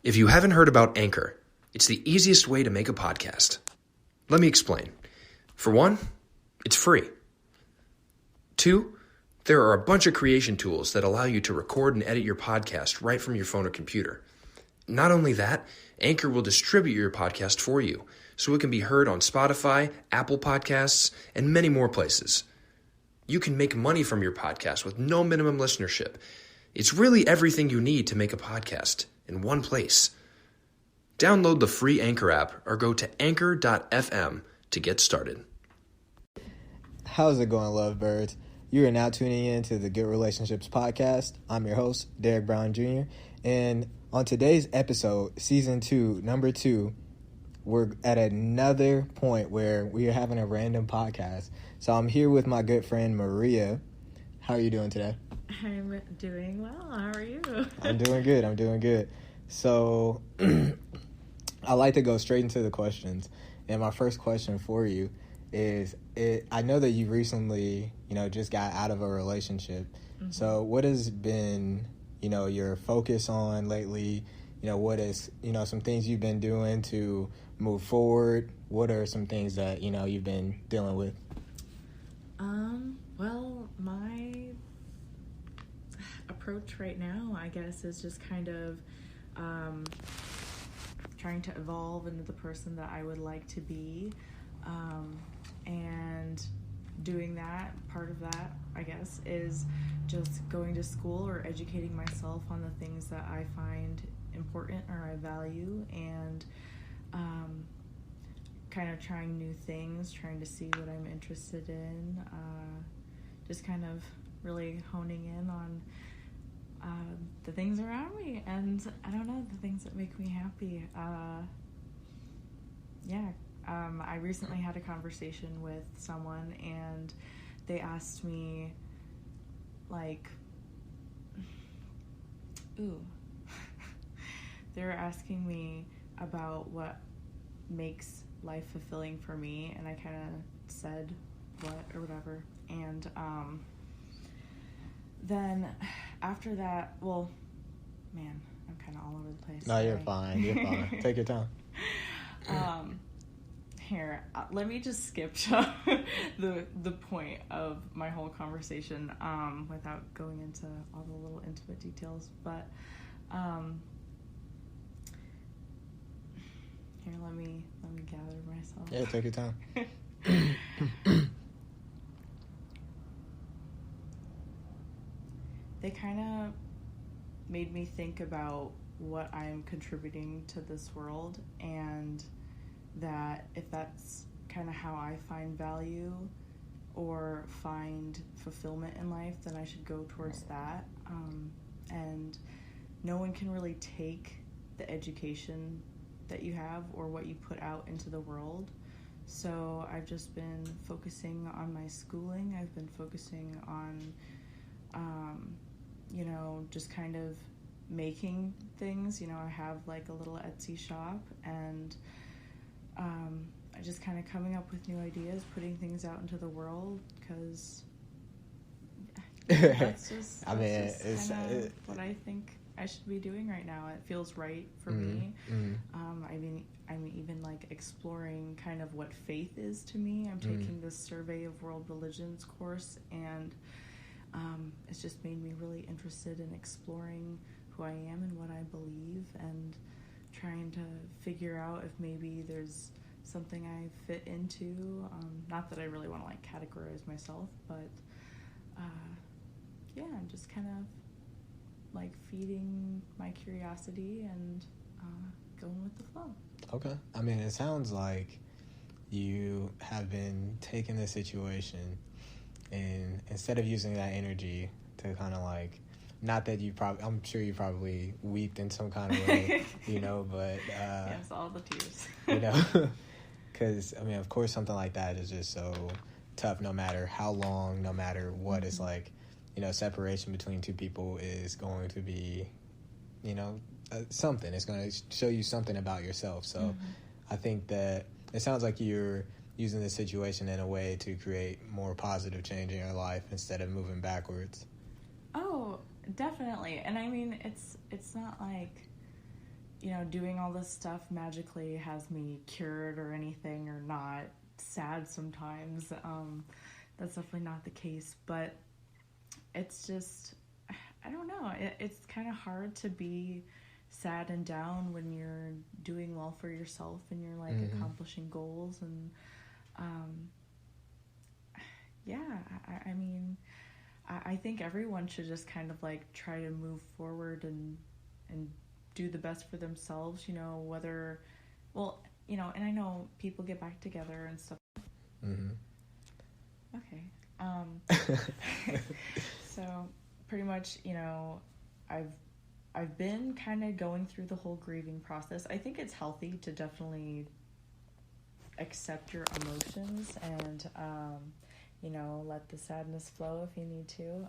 If you haven't heard about Anchor, it's the easiest way to make a podcast. Let me explain. For one, it's free. Two, there are a bunch of creation tools that allow you to record and edit your podcast right from your phone or computer. Not only that, Anchor will distribute your podcast for you, so it can be heard on Spotify, Apple Podcasts, and many more places. You can make money from your podcast with no minimum listenership. It's really everything you need to make a podcast in one place. Download the free Anchor app or go to anchor.fm to get started. How's it going, lovebirds? You are now tuning in to the Good Relationships Podcast. I'm your host, Derek Brown Jr., and on today's episode, Season 2, Number 2, we're at another point where we are having a random podcast. So I'm here with my good friend, Maria. How are you doing today? I'm doing well. How are you? I'm doing good. So I like to go straight into the questions. And my first question for you is, I know that you recently, just got out of a relationship. Mm-hmm. So what has been, your focus on lately? What is, some things you've been doing to move forward? What are some things that, you've been dealing with? Well, my approach right now, I guess, is just kind of trying to evolve into the person that I would like to be, and doing that, part of that, I guess, is just going to school or educating myself on the things that I find important or I value, and kind of trying new things, trying to see what I'm interested in, just kind of really honing in on the things around me, and I don't know, the things that make me happy. I recently had a conversation with someone, and they asked me, they were asking me about what makes life fulfilling for me, and I kind of said what or whatever, and then after that, I'm kind of all over the place. No, you're fine. Take your time. Here, let me just skip to the point of my whole conversation without going into all the little intimate details. But here, let me gather myself. Yeah, take your time. They kind of made me think about what I'm contributing to this world, and that if that's kind of how I find value or find fulfillment in life, then I should go towards that. And no one can really take the education that you have or what you put out into the world. So I've just been focusing on my schooling. I've been focusing on just kind of making things. I have a little Etsy shop, and I just kind of coming up with new ideas, putting things out into the world, because that's just what I think I should be doing right now. It feels right for me. Mm-hmm. I'm even exploring kind of what faith is to me. I'm taking this Survey of World Religions course, and it's just made me really interested in exploring who I am and what I believe, and trying to figure out if maybe there's something I fit into. Not that I really want to categorize myself, but I'm just kind of feeding my curiosity and going with the flow. Okay. It sounds like you have been taking the situation, and instead of using that energy to kind of not that I'm sure you probably weeped in some kind of way, but yes, all the tears. Because of course something like that is just so tough, no matter how long, no matter what. It's separation between two people is going to be something. It's going to show you something about yourself. So I think that it sounds like you're using this situation in a way to create more positive change in your life instead of moving backwards. Oh, definitely. And it's not doing all this stuff magically has me cured or anything, or not sad sometimes. That's definitely not the case, but it's just, I don't know, it's kind of hard to be sad and down when you're doing well for yourself and you're like accomplishing goals. And I mean, I think everyone should just kind of like try to move forward and do the best for themselves, whether, and I know people get back together and stuff. Okay. So pretty much, I've been kind of going through the whole grieving process. I think it's healthy to definitely accept your emotions and, let the sadness flow if you need to.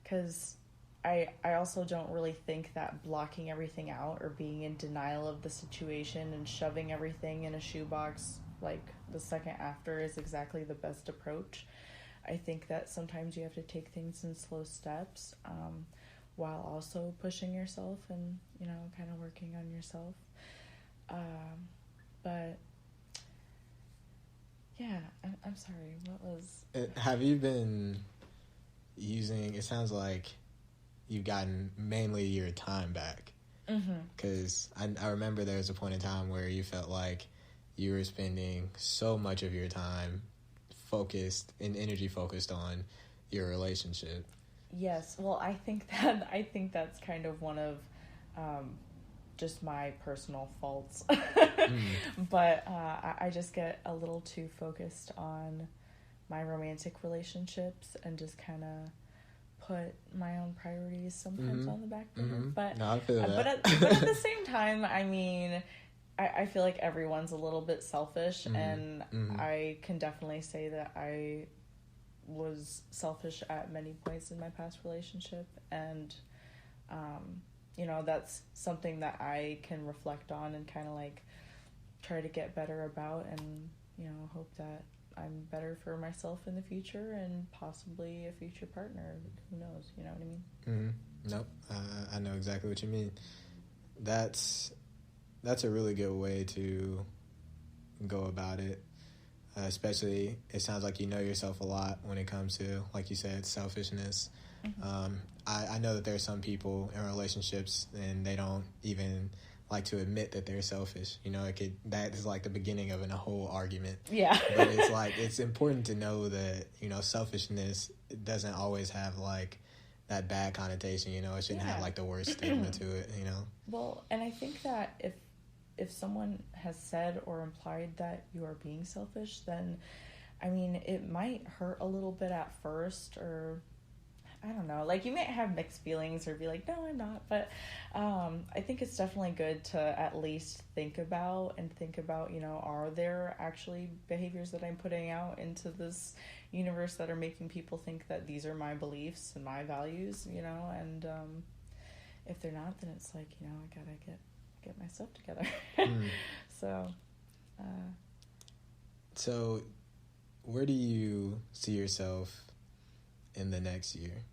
'Cause I also don't really think that blocking everything out or being in denial of the situation and shoving everything in a shoebox like the second after is exactly the best approach. I think that sometimes you have to take things in slow steps, while also pushing yourself and, kind of working on yourself. But yeah, I'm sorry, what was... Have you been using, it sounds like you've gotten mainly your time back. Because I remember there was a point in time where you felt like you were spending so much of your time focused and energy focused on your relationship. Yes, well, I think that's kind of one of just my personal faults. But I just get a little too focused on my romantic relationships and just kind of put my own priorities sometimes on the back burner. But no, I feel that. But at the same time, I mean, I feel like everyone's a little bit selfish, and I can definitely say that I was selfish at many points in my past relationship, and that's something that I can reflect on and kind of like try to get better about, and hope that I'm better for myself in the future and possibly a future partner. Who knows? You know what I mean? Nope. I know exactly what you mean. That's a really good way to go about it. Especially, it sounds like you know yourself a lot when it comes to, like you said, selfishness. I know that there are some people in relationships and they don't even like to admit that they're selfish. That is like the beginning of a whole argument. Yeah. But it's like, it's important to know that, selfishness doesn't always have like that bad connotation, it shouldn't have like the worst stigma to it, Well, and I think that if someone has said or implied that you are being selfish, then, I mean, it might hurt a little bit at first, or I don't know, like you might have mixed feelings or be like, no, I'm not. But I think it's definitely good to at least think about, are there actually behaviors that I'm putting out into this universe that are making people think that these are my beliefs and my values, and if they're not, then it's like, I gotta get my stuff together. So where do you see yourself in the next year,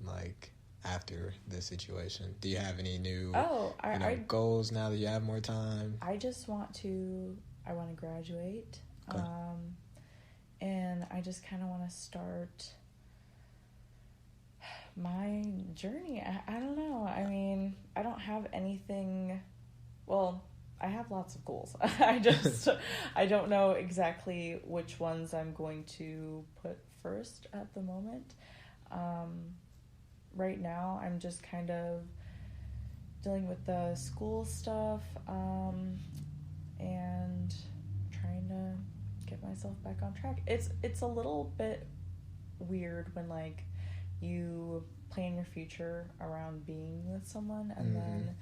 like after this situation? Do you have any new goals now that you have more time? I want to graduate. Okay. And I just kind of want to start my journey. I don't know. I mean, I don't have anything. Well, I have lots of goals. I don't know exactly which ones I'm going to put first at the moment. Right now, I'm just kind of dealing with the school stuff, and trying to get myself back on track. It's a little bit weird when like you plan your future around being with someone, and then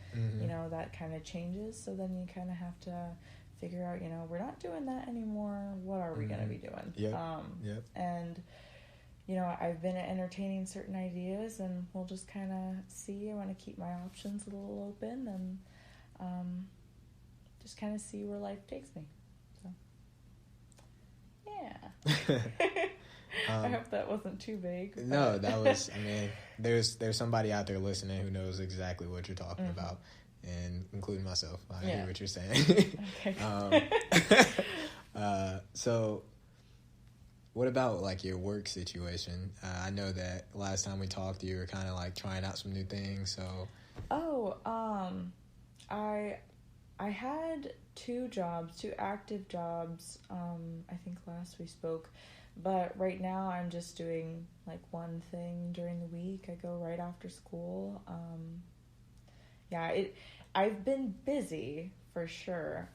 that kind of changes, so then you kind of have to figure out, we're not doing that anymore, what are we going to be doing? And I've been entertaining certain ideas, and we'll just kind of see. I want to keep my options a little open, and just kind of see where life takes me. So yeah. I hope that wasn't too vague. No, that was, I mean, there's somebody out there listening who knows exactly what you're talking about. and including myself. I hear what you're saying. Okay. So what about like your work situation? I know that last time we talked, you were kind of like trying out some new things. So, I had two active jobs. I think last we spoke, but right now I'm just doing like one thing during the week. I go right after school. I've been busy for sure.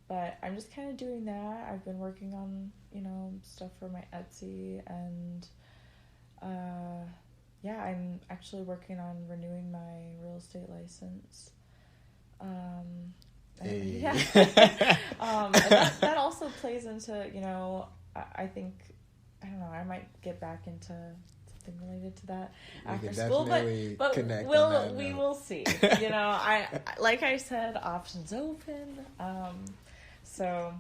But I'm just kind of doing that. I've been working on, stuff for my Etsy, and I'm actually working on renewing my real estate license. hey. And that also plays into, I think, I don't know, I might get back into something related to that after school, but we will see. I like I said, options open. So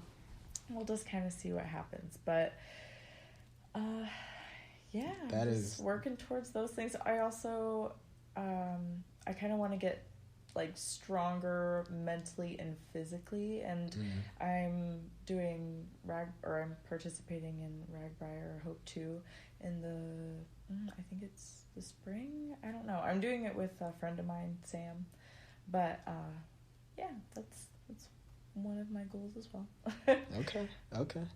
we'll just kind of see what happens. But working towards those things. I also I kind of want to get like stronger mentally and physically, and I'm doing I'm participating in Ragbri, or Hope 2 in the I think it's the spring. I don't know. I'm doing it with a friend of mine, Sam. But that's one of my goals as well. Okay.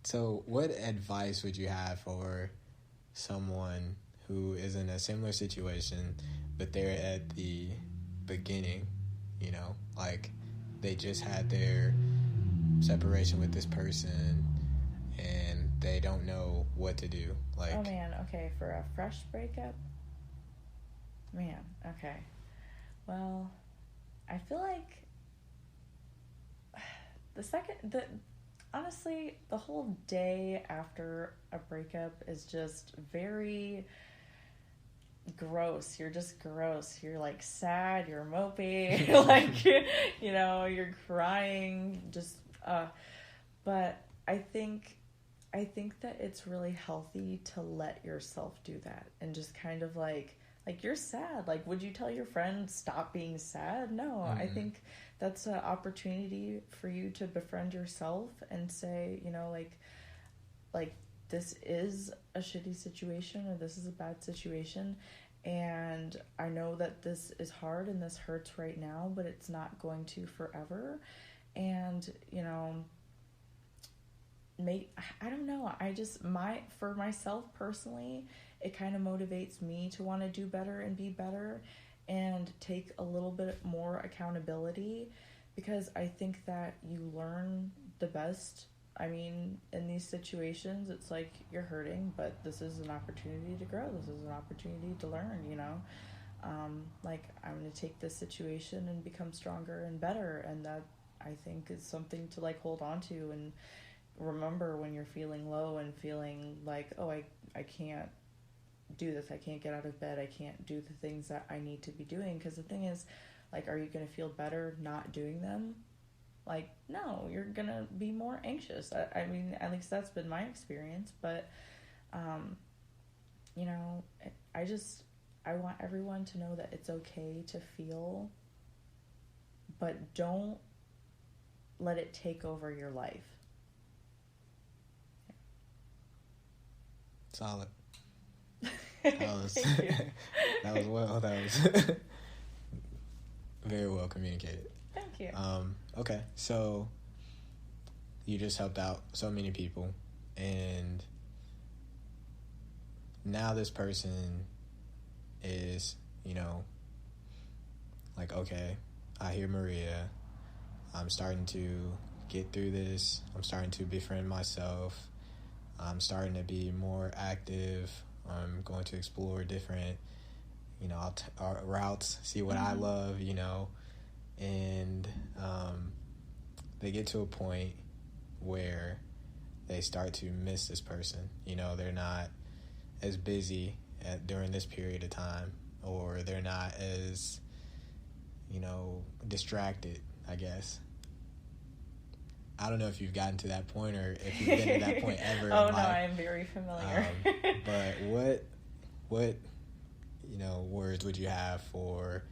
So what advice would you have for someone who is in a similar situation, but they're at the beginning, like they just had their separation with this person and they don't know what to do? Like, oh man, okay, for a fresh breakup? Man, okay. Well, I feel like honestly, the whole day after a breakup is just very gross. You're just gross. You're like sad, you're mopey, like, you're crying, just, but I think that it's really healthy to let yourself do that and just kind of like you're sad. Like, would you tell your friend stop being sad? No, I think that's an opportunity for you to befriend yourself and say, like this is a shitty situation, or this is a bad situation, and I know that this is hard and this hurts right now, but it's not going to forever. And, I don't know. For myself personally, it kind of motivates me to want to do better and be better and take a little bit more accountability, because I think that you learn the best. I mean, in these situations, it's like you're hurting, but this is an opportunity to grow. This is an opportunity to learn, like, I'm going to take this situation and become stronger and better. And that, I think, is something to like hold on to and remember when you're feeling low and feeling like, oh, I can't do this. I can't get out of bed. I can't do the things that I need to be doing. Because the thing is, like, are you going to feel better not doing them? Like, no, you're going to be more anxious. I mean, at least that's been my experience. But, I want everyone to know that it's okay to feel, but don't let it take over your life. Solid. That was very well communicated. Thank you. Okay, so you just helped out so many people, and now this person is, like, okay, I hear Maria. I'm starting to get through this. I'm starting to befriend myself. I'm starting to be more active. I'm going to explore different, routes, see what I love, and they get to a point where they start to miss this person. They're not as busy during this period of time, or they're not as, distracted, I guess. I don't know if you've gotten to that point or if you've been to that point ever. Oh, no, I am very familiar. But what words would you have for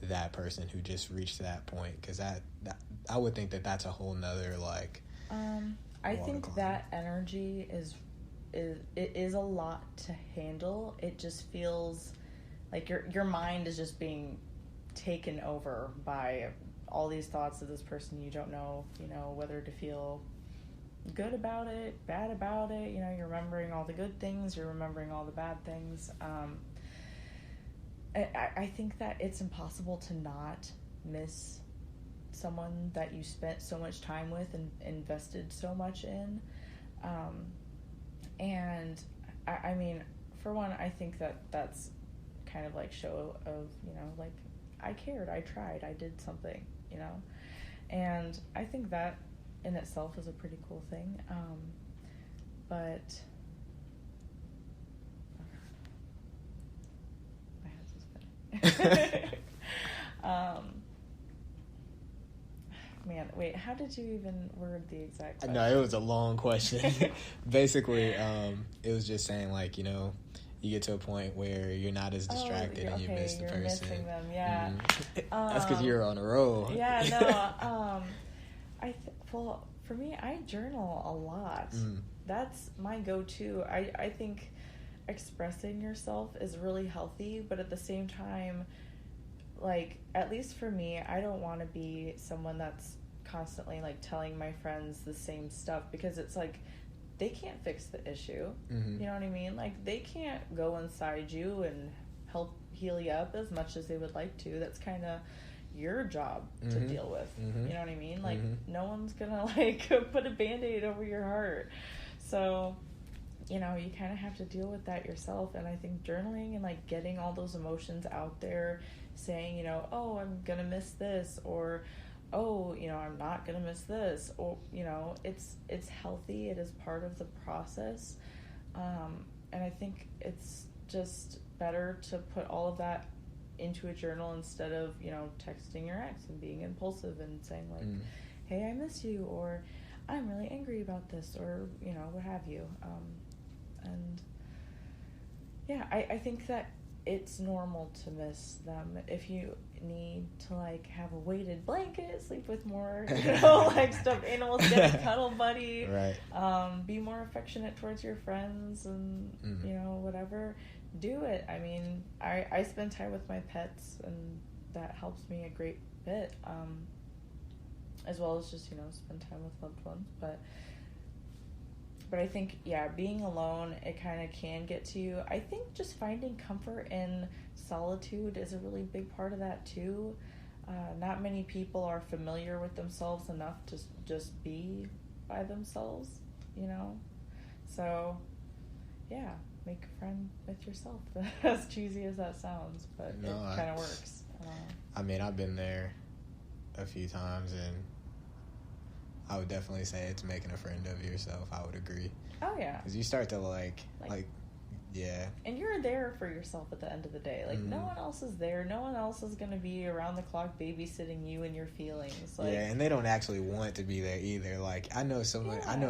that person who just reached that point? Because that I would think that that's a whole nother, like, I think that energy is a lot to handle. It just feels like your mind is just being taken over by all these thoughts of this person. You don't know, whether to feel good about it, bad about it. You're remembering all the good things, you're remembering all the bad things. I think that it's impossible to not miss someone that you spent so much time with and invested so much in. And I mean, for one, I think that that's kind of like show of, like, I cared, I tried, I did something, and I think that in itself is a pretty cool thing. But my head's spinning. Man, wait, how did you even word the exact question? No, it was a long question. Basically, it was just saying, like, you get to a point where you're not as distracted and you miss the person. You're missing them, yeah. That's because you're on a roll. Yeah, no. Well, for me, I journal a lot. That's my go-to. I think expressing yourself is really healthy, but at the same time, like, at least for me, I don't want to be someone that's constantly, like, telling my friends the same stuff, because it's like, they can't fix the issue. You know what I mean? Like, they can't go inside you and help heal you up as much as they would like to. That's kind of your job to deal with. You know what I mean? Like, no one's gonna, like, put a Band-Aid over your heart. So, you kind of have to deal with that yourself. And I think journaling and, like, getting all those emotions out there, saying, oh, I'm gonna miss this, or oh, I'm not gonna miss this, or it's healthy. It is part of the process, and I think it's just better to put all of that into a journal instead of texting your ex and being impulsive and saying, like, hey, I miss you, or I'm really angry about this, or what have you. And yeah, I think that it's normal to miss them. If you need to, like, have a weighted blanket, sleep with more, like, stuffed animals, get a cuddle buddy, right. Be more affectionate towards your friends, and whatever, do it. I mean, I spend time with my pets, and that helps me a great bit, as well as just spend time with loved ones. But I think, yeah, being alone, it kind of can get to you. I think just finding comfort in solitude is a really big part of that, too. Not many people are familiar with themselves enough to just be by themselves, So, yeah, make a friend with yourself. As cheesy as that sounds, but it kind of works. I mean, I've been there a few times, and I would definitely say it's making a friend of yourself. I would agree. Oh, yeah. Because you start to, like, yeah. And you're there for yourself at the end of the day. Like, no one else is there. No one else is going to be around the clock babysitting you and your feelings. Like, yeah, and they don't actually want to be there either. Like, I know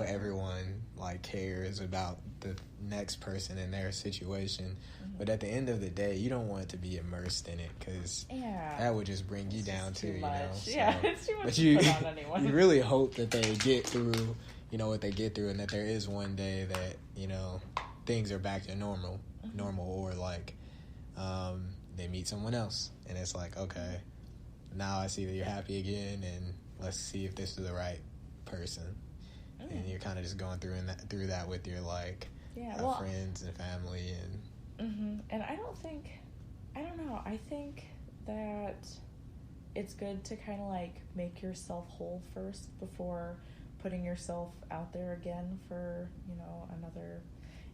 everyone, like, cares about the next person and their situation. But at the end of the day, you don't want to be immersed in it, because that would just bring you down too, much. So, yeah, it's too much but to put on anyone. You really hope that they get through, what they get through, and that there is one day that, things are back to normal, or, like, they meet someone else, and it's like, okay, now I see that you're happy again, and let's see if this is the right person. And you're kind of just going through that with your, like, friends and family, and and I don't know, I think that it's good to kind of, like, make yourself whole first before putting yourself out there again for, another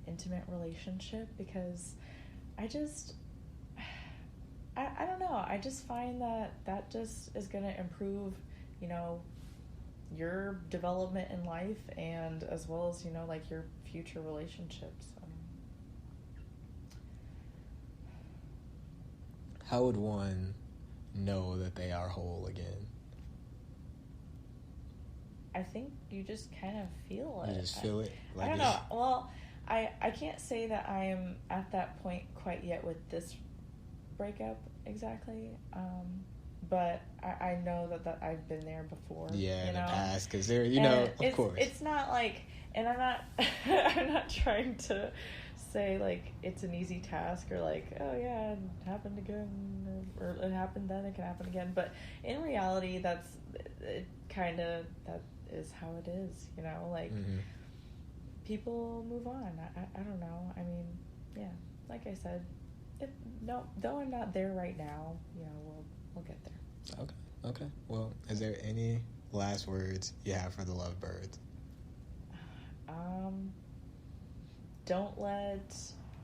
intimate relationship, because I don't know, I just find that just is going to improve, your development in life, and as well as, like, your future relationships. How would one know that they are whole again? I think you just kind of feel it. You just feel it? Like, I don't know. Well, I can't say that I am at that point quite yet with this breakup. exactly. But I know that I've been there before. Yeah, you in know? the past, because they're, you know, of course. It's not like, and I'm not, I'm not trying to say like it's an easy task or like, oh yeah, it happened again, or it happened then, it can happen again. But in reality, that is how it is, you know, like people move on. I don't know. I mean, yeah, like I said, though I'm not there right now, you know, we'll get there. Okay. Well, is there any last words you have for the lovebirds? Don't let,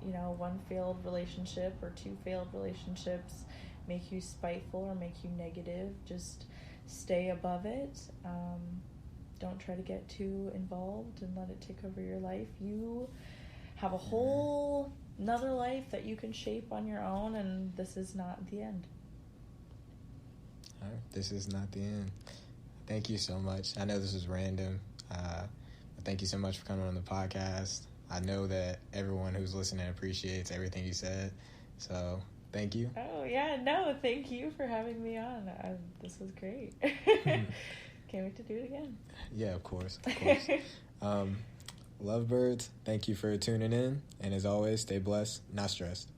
you know, one failed relationship or two failed relationships make you spiteful or make you negative. Just stay above it. Don't try to get too involved and let it take over your life. You have a whole another life that you can shape on your own, and this is not the end. All right, this is not the end. Thank you so much. I know this is random, but thank you so much for coming on the podcast. I know that everyone who's listening appreciates everything you said, so thank you. Oh, yeah, no, thank you for having me on. This was great. Can't wait to do it again. Yeah, of course. Lovebirds, thank you for tuning in, and as always, stay blessed, not stressed.